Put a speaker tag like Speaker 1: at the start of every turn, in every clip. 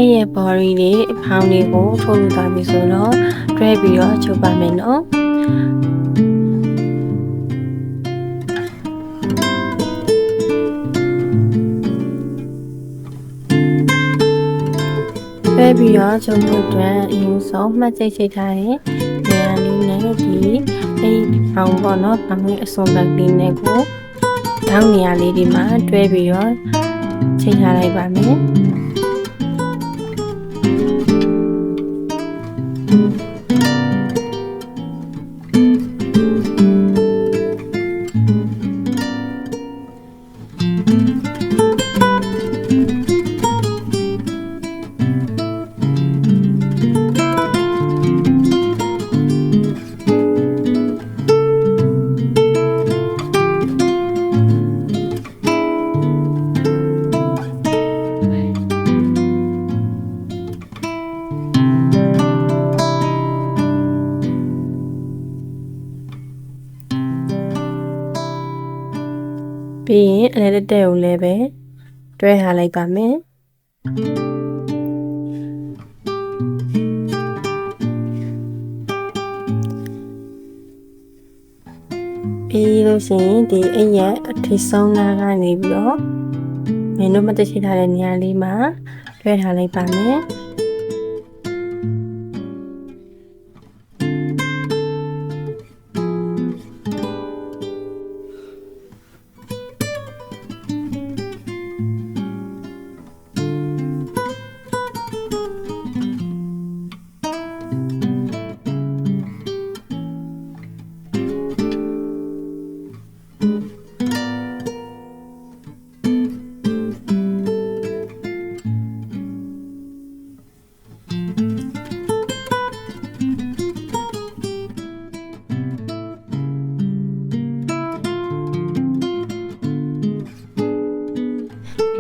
Speaker 1: အဲ့ရဲ့ body လေးအဖောင်းလေးကိုထုတ်ယူသွားပြီဆိုတော့တွဲပြီးတော့ချုပ်ပါမယ်နော်တွဲပြီးတော့ချုပ်ဖို့အတွက်အရင်ဆုံးမှတ်ချိတ်ထားတဲ့နေရာလေးနဲ့ဒီအဲ့ဖောင်းပေါ့နော်ဖောင်းလေးအစွန်ဘက်လေးနဲ့ကိုထောင်းနေရာလေးဒီမှာတွဲပြီးတော့ချိတ်ထားလိုက်ပါမယ်ပြီးရင်အလဲတက်ကိုလည်းပဲတွဲထားလိုက်ပါမယ်ပြီးလို့ရှိရင်ဒီအိမ်ရဲ့အထိဆုံးနားကနေပြီးတော့မင်းတို့မတက်ရှိထားတဲ့နေရာလေးမှာတွဲထားလိုက်ပါမယ်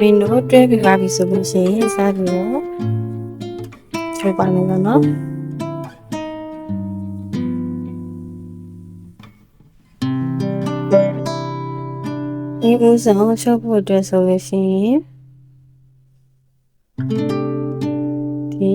Speaker 1: မင်းတို့တွဲပြပါပြီဆိုလို့ရှိရင်စားပြီးတော့ချုပ်ပါမယ်နော်ဒီဥဆောင်ချုပ်ဖို့အတွက်ဆိုလို့ရှိရင်ဒီ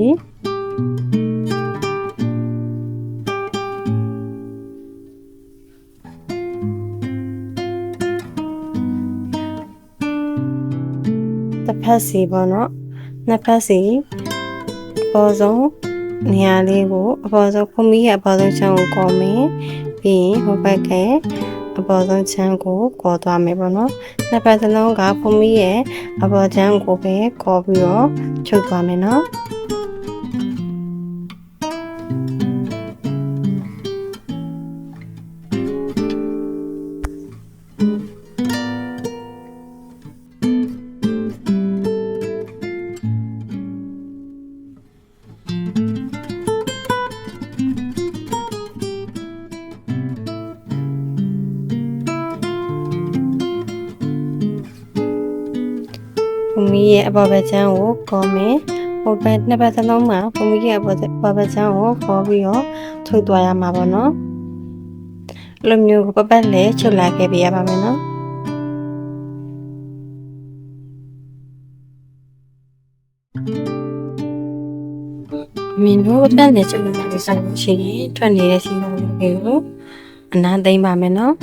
Speaker 1: တစ်ဖက်စီပေါ့နော်နှစ်ဖက်စီအပေါ်ဆုံးနေရာလေးကိုအပေါ်ဆုံးဖုံးမီးရဲ့အပေါ်ဆုံးချမ်းကိုကော်မယ်ပြီးရင်ဟိုဘက်ကအပေါ်ဆုံးချမ်းကိုကော်သွားမယ်ပေါ့နော်နှစ်ဖက်စလုံးကဖုံးမီးရဲ့အပေါ်ချမ်းကိုပဲကော်ပြီးတော့ချုပ်သွားမယ်နော်ဖုံးမီးရဲ့အပေါ်ဘက်ချမ်းကိုကော်မယ်ဟိုဘက်နှစ်ဘက်စလုံးမှာဖုံးမီးရဲ့အပေါ်ဘက်ချမ်းကိုကော်ပြီးတော့ထုတ်သွားရမှာပေါ့နော်အဲ့လိုမျိုးပပတ်လဲချုပ်လာခဲ့ပြရပါမယ်နော်မင်းတို့တက်နေချုပ်နေပြီဆိုလို့ရှိရင်ထွက်နေတဲ့စီလုံးလေးကိုအနားသိမ့်ပါမယ်နော်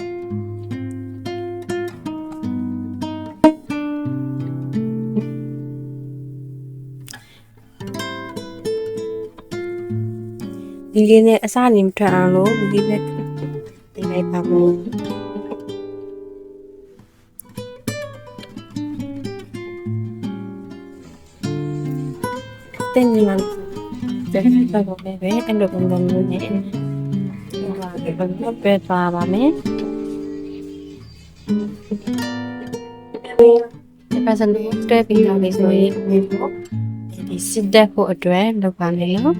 Speaker 1: ဒီလေးနဲ့အစနေမထွက်အောင်လို့ဒီလေးပဲတင်လိုက်ပါမယ်တင်နေမှာတဲ့ဆက်ပါမယ်ပဲအဲ့လိုပုံစံမျိုးနဲ့ဒီမှာပဲသွားပါမယ်ဒီပတ်စံတွေတွဲပြီးတော့လေဆိုရင်ဒီစစ်တက်ဖို့အတွက်လုပ်ပါမယ်နော်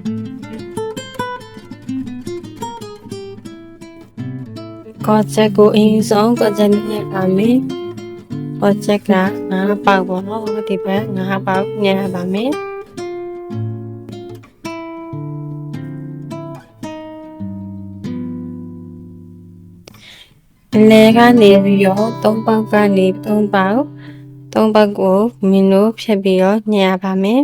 Speaker 1: ကော့ချက်ကိုအင်းဆုံးကော့ချက်နဲ့ပါမယ်ကော့ချက်ကငါးပေါက်ပေါ့နော်ဒီဘက်ငါးပေါက်ညှပ်ပါမယ်လဲကနေပြီးတော့3ပေါက်ကနေ3ပေါက်ကိုမင်းတို့ဖြတ်ပြီးတော့ညှပ်ပါမယ်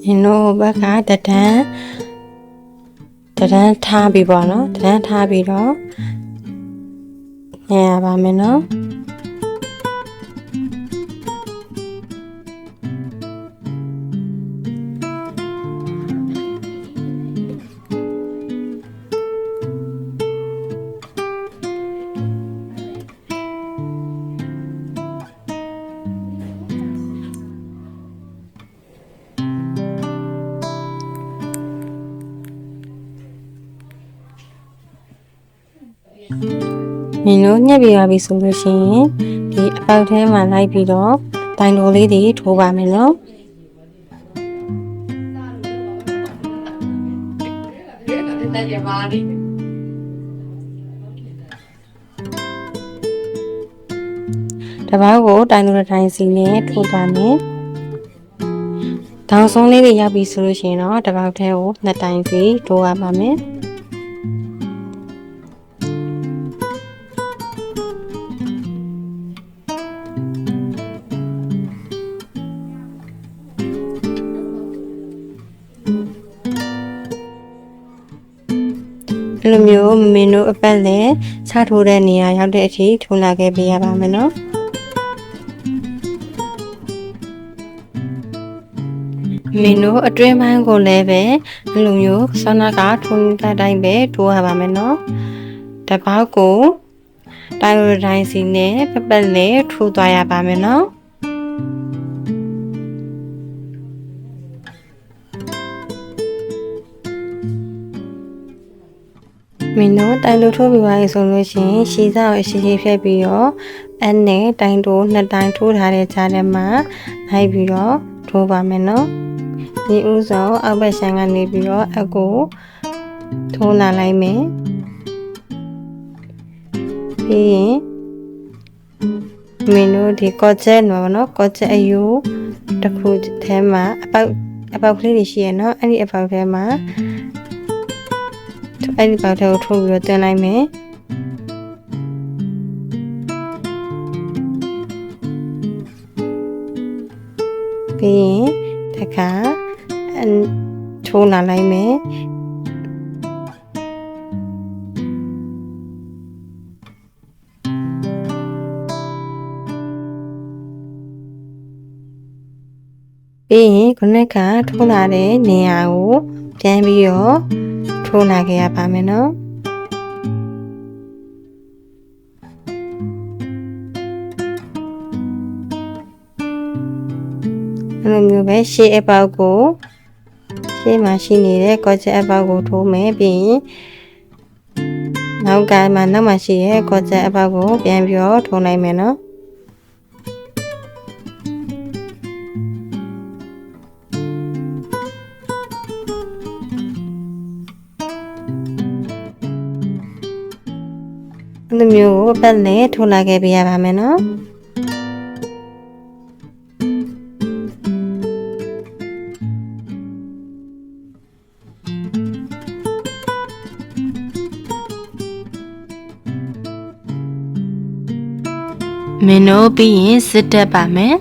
Speaker 1: မင်းတို့ဘက်ကတဒန်းထားပြီးပေါ့နော်တဒန်းထားပြီးတော့ညရပါမယ်နော်မင်းတို့ညှက်ပြရပြီဆိုလို့ရှိရင်ဒီအပေါက်ထဲမှာလိုက်ပြီးတော့တိုင်တော်လေးတွေထိုးပါမယ်နော်တပောက်ကိုတိုင်တော်တိုင်းစီနဲ့ထိုးပါမယ်တောင်ဆုံးလေးတွေရောက်ပြီဆိုလို့ရှိရင်တော့တပောက်ထဲကိုနှစ်တိုင်စီထိုးရပါမယ်အဲ့လိုမျိုးမင်းတို့အပတ်လည်းချထိုးတဲ့နေရာရောက်တဲ့အထိထိုးလာခဲ့ပေးရပါမယ်နော်မင်းတို့အတွင်းပိုင်းကိုလည်းပဲအဲ့လိုမျိုးဆောနာကထိုးတဲ့တိုင်းပဲထိုးရပါမယ်နော်တပောက်ကိုတိုင်လိုတိုင်းစီနဲ့ပတ်လည်းထိုးသွားရပါမယ်နော်မင်းတို့တိုင်တိုးထိုးပြီးပါဆိုလို့ရှိရင်ရှည်စားကိုရှည်ဖြတ်ပြီးတော့အဲ့နဲ့တိုင်တိုးနှစ်တိုင်ထိုးထားတဲ့ကြားထဲမှာလိုက်ပြီးတော့ထိုးပါမယ်နော်ဒီဥဆောင်အောက်ဘက်ရှမ်းကနေပြီးတော့အကိုထိုးလာလိုက်မယ်ပြီးရင်မင်းတို့ဒီကော့ချက်နော်ကော့ချက်အယူတစ်ခုထဲမှာအပေါက်ကလေးတွေရှိရနော်အဲ့ဒီအပေါက်ထဲမှာအဲ့ဒီပေါက်ထဲကိုထိုးပြီးတော့တင်လိုက်မယ်ပြီးရင်တခါထိုးလာလိုက်မယ်ပြီးရင်ခုနကထိုးလာတဲ့နေရာကိုပြန်ပြီးတော့ထိုးလာခဲ့ရပါမယ်နော်အဲ့လိုမျိုးပဲရှေ့အပေါက်ကိုရှေ့မှာရှိနေတဲ့ကော့ချက်အပေါက်ကိုထိုးမယ်ပြီးရင်နောက်မှာရှိရဲ့ကော့ချက်အပေါက်ကိုပြန်ပြီးတော့ထိုးလိုက်မယ်နော်အဲ့လိုမျိုးကိုပတ်နဲ့ထိုးလာခဲ့ပေးရပါမယ်နော်မင်းတို့ပြီးရင်စစ်တက်ပါမယ်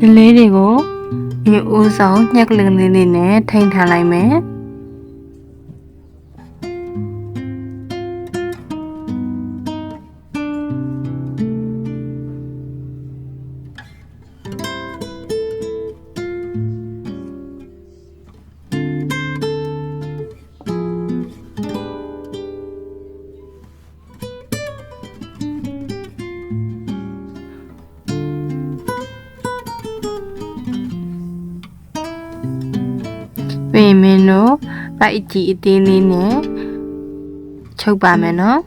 Speaker 1: ဒီလေးတွေကိုဒီဦးဆောင်ညက်ကလေးလေးနဲ့ထိန်းထားလိုက်မယ်ပြင်မင်းတို့ပိုက်ကြီးအသေးလေးနဲ့ချုပ်ပါမယ်နော်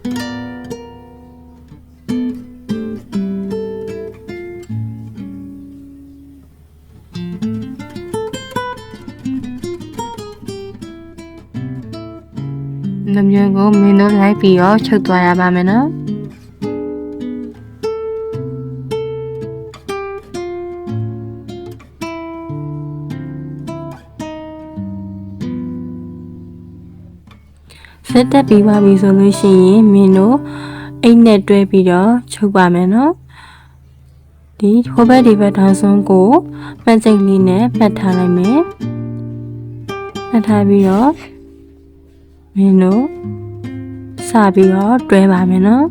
Speaker 1: နှမျိုးကိုမင်းတို့လိုက်ပြီးတော့ချုပ်သွားရပါမယ်နော် ဆက်တက်ပြီးပါပြီဆိုလို့ရှိရင်မင်းတို့အိတ်နဲ့တွဲပြီးတော့ချုပ်ပါမယ်နော်ဒီဟိုဘက်ဒီဘက်ထောင်ဆုံးကိုမှတ်စိတ်လေးနဲ့မှတ်ထားလိုက်မယ်မှတ်ထားပြီးတော့မင်းတို့စပြီးတော့တွဲပါမယ်နော်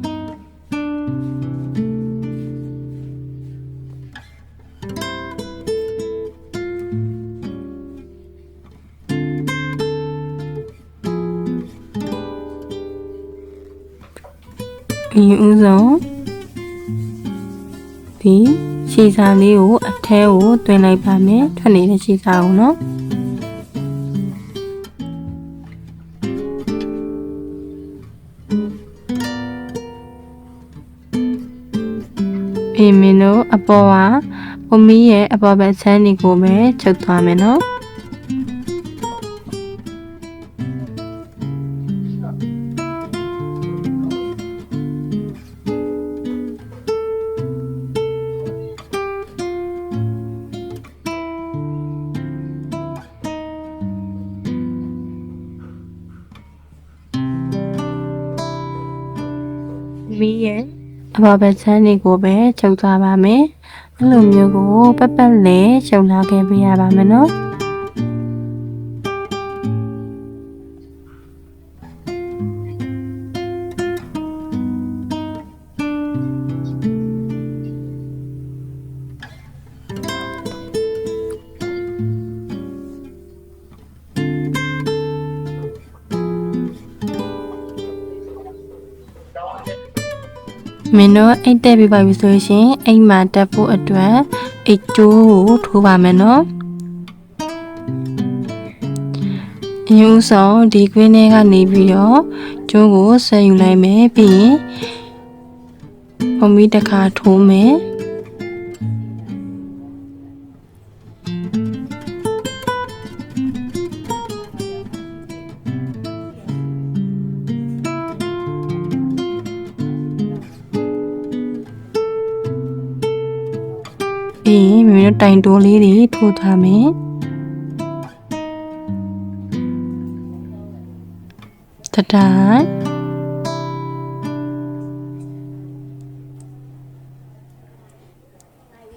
Speaker 1: ဒီဥဆုံးဒီရှည်စာလေးကိုအထဲကိုတွင်လိုက်ပါမယ်ထွက်နေတဲ့ရှည်စာကိုနော်မင်းတို့အပေါ်ကဘုံမီရဲ့အပေါ်ဘက်ဆန်းတွေကိုပဲချုပ်သွားမယ်နော်မီရဲ့အပေါ်ဘက်ဆန်းတွေကိုပဲချုပ်သွားပါမယ်အဲ့လိုမျိုးကိုပတ်ပတ်လဲချုပ်လာခဲ့ပေးရပါမယ်နော်မင်းတို့အိတ်တက်ပြီးပါပြီဆိုရင်အိမ်မှာတက်ဖို့အတွက်အိတ်ကျိုးကိုထိုးပါမယ်နော်အရင်ဆုံးဒီကွင်းထဲကနေပြီးတော့ကျိုးကိုဆက်ယူလိုက်မယ်ပြီးရင်ပုံပြီးတစ်ခါထိုးမယ်ပြီးရင်မိမိတို့တိုင်တိုးလေးတွေထိုးထားမယ်တတိုင်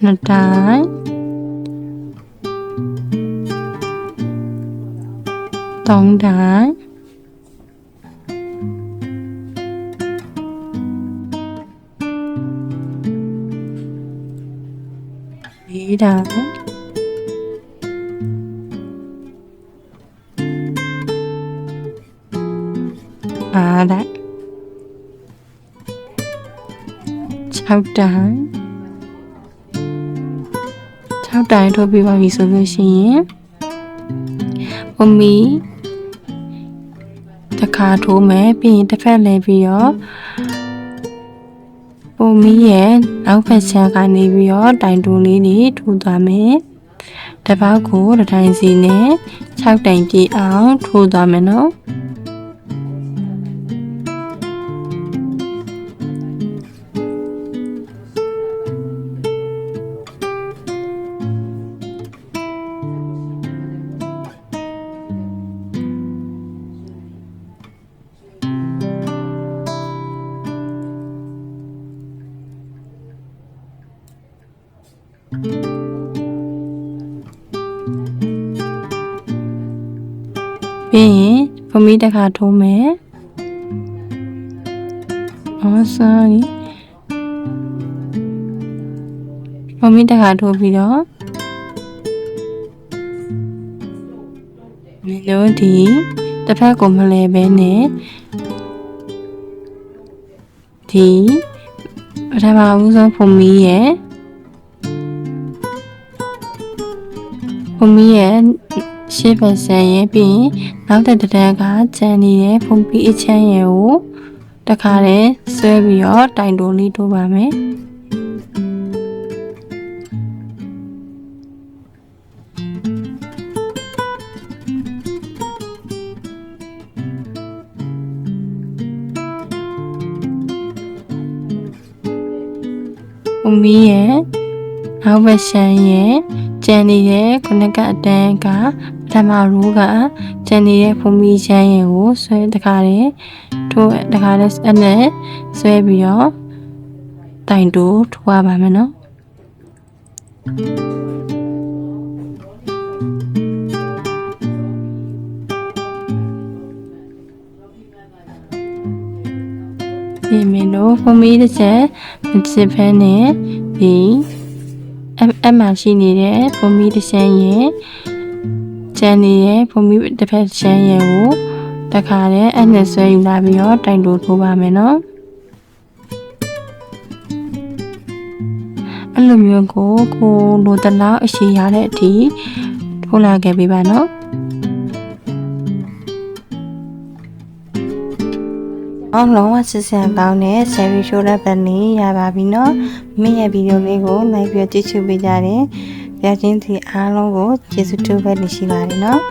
Speaker 1: နှစ်တိုင်သုံးတိုင်လေးတိုင်အားတိုင်6တိုင်6တိုင်ထိုးပြီးပါပြီဆိုလို့ရှိရင်ပုံမီတစ်ခါထိုးမယ်ပြီးရင်တစ်ဖက်လဲပြီးတော့ပုံမီရဲ့နောက်ဖက်ချမ်းကနေပြီးတော့တိုင်တိုးလေးတွေထိုးသွားမယ်တစ်ပေါက်ကိုတစ်တိုင်စီနဲ့6တိုင်ပြည့်အောင်ထိုးသွားမယ်နော်ပြီးရင်ဖမီးတစ်ခါထိုးမယ်sorry ဖမီးတစ်ခါထိုးပြီးတော့မင်းတို့ဒီတစ်ဖက်ကိုမလဲပဲနဲ့ဒီပထမဦးဆုံးဖမီးရဲ့ရှေ့ဘက်ဆန်ရဲ့ပြီးရင်နောက်တဲ့တန်းကကျန်နေတဲ့ဖုန်ပီအချမ်းရဲ့ကိုတခါတည်းဆွဲပြီးတော့တိုင်တိုးလေးထိုးပါမယ်ဖုန်ပီရဲ့နောက်ဘက်ဆန်ရဲ့ကျန်နေတဲ့ခုနကအတန်းကပ ဓမ္မရိုးကကျန်နေတဲ့ဖုံမီချမ်းရင်ကိုဆွဲတခါတည်းထိုးတခါတည်းအနဲ့ဆွဲပြီးတော့တိုင်တိုးထိုးရပါမယ်နော်ဒီမင်းတို့ဖုံမီတစ်ချက်မစစ်ဖဲနဲ့ဒီအမှရှိနေတဲ့ဖုံမီတစ်ချမ်းရင်ကျန်နေတဲ့ဖုံမီတစ်ဖက်ချမ်းရင်ကိုတခါတည်းအနဲ့ဆွဲယူလာပြီးတော့တိုင်တိုးထိုးပါမယ်နော်အဲ့လိုမျိုးကိုလိုတလောက်အရှိရတဲ့အထိထိုးလာခဲ့ပေးပါနော်အောင်လုံးဝစစ်စံကောင်းတဲ့ဆယ်ရီရှိုးတဲ့ပတ်လေးရပါပြီနော်မိရဲ့ဗီဒီယိုလေးကိုလိုက်ပြီးကြည့်ရှုပေးကြတယ်ကြချင်းစီအားလုံးကိုကျေးဇူးတင်ရှိပါတယ်နော်